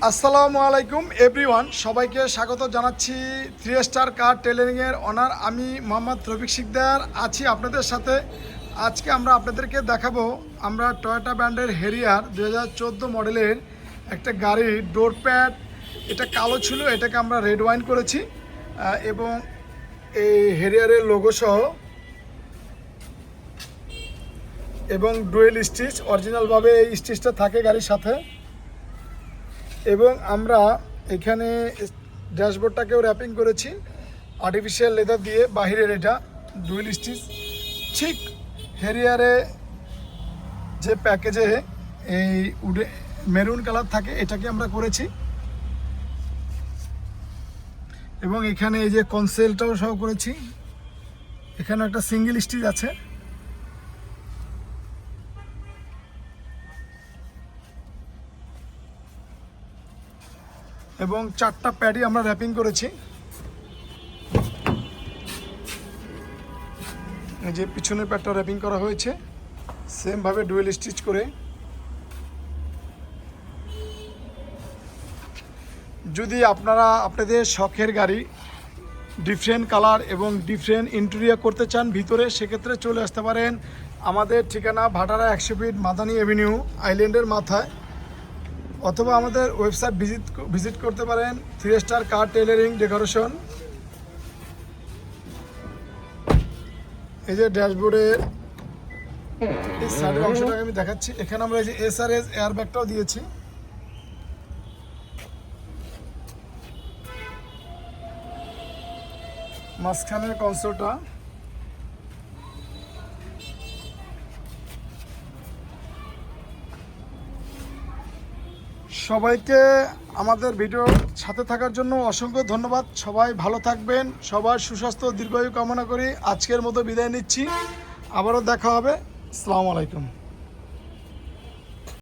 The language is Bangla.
আসসালামু আলাইকুম এভরিওয়ান, সবাইকে স্বাগত জানাচ্ছি 3 স্টার কার টেলারিংয়ের অনার আমি মোহাম্মদ রফিক শিকদার আছি আপনাদের সাথে। আজকে আমরা আপনাদেরকে দেখাবো আমরা টয়োটা ব্র্যান্ডের হেরিয়ার 2014 মডেলের একটা গাড়ির ডোর প্যাড। এটা কালো ছিল, এটাকে আমরা রেড ওয়াইন করেছি এবং এই হেরিয়ারের লোগো সহ এবং ডুয়েল স্টিচ, অরিজিনালভাবে এই স্টিচটা থাকে গাড়ির সাথে। এবং আমরা এখানে ড্যাশবোর্ডটাকেও র্যাপিং করেছি আর্টিফিশিয়াল লেদার দিয়ে। বাহিরের এটা ডুয়েল স্টিচ, ঠিক হেরিয়ারে যে প্যাকেজে এই উডে মেরুন কালার থাকে এটাকে আমরা করেছি। এবং এখানে এই যে কনসেলটাও সহ করেছি। এখানে একটা সিঙ্গেল স্টিচ আছে। এবং 4টা প্যাডই আমরা র্যাপিং করেছি। এই যে পিছনের প্যাডটা র্যাপিং করা হয়েছে সেমভাবে ডুয়েল স্টিচ করে। যদি আপনারা আপনাদের শখের গাড়ি ডিফারেন্ট কালার এবং ডিফারেন্ট ইন্টেরিয়র করতে চান ভিতরে, সেক্ষেত্রে চলে আসতে পারেন। আমাদের ঠিকানা ভাটারা 100 ফিট মাদানী অ্যাভিনিউ আইল্যান্ডের মাথায়, অথবা আমাদের ওয়েবসাইট ভিজিট করতে পারেন 3 স্টার কার টেলারিং ডেকোরেশন। এই যে ড্যাশবোর্ডের এই সাইডের অংশটাকে আমি দেখাচ্ছি। এখানে আমরা এই যে SRS এয়ার ব্যাগটাও দিয়েছি। মাঝখানের কনসোলটা সবাইকে আমাদের ভিডিওর সাথে থাকার জন্য অসংখ্য ধন্যবাদ। সবাই ভালো থাকবেন, সবার সুস্বাস্থ্য দীর্ঘায়ু কামনা করি। আজকের মতো বিদায় নিচ্ছি, আবারও দেখা হবে। আসসালামু আলাইকুম।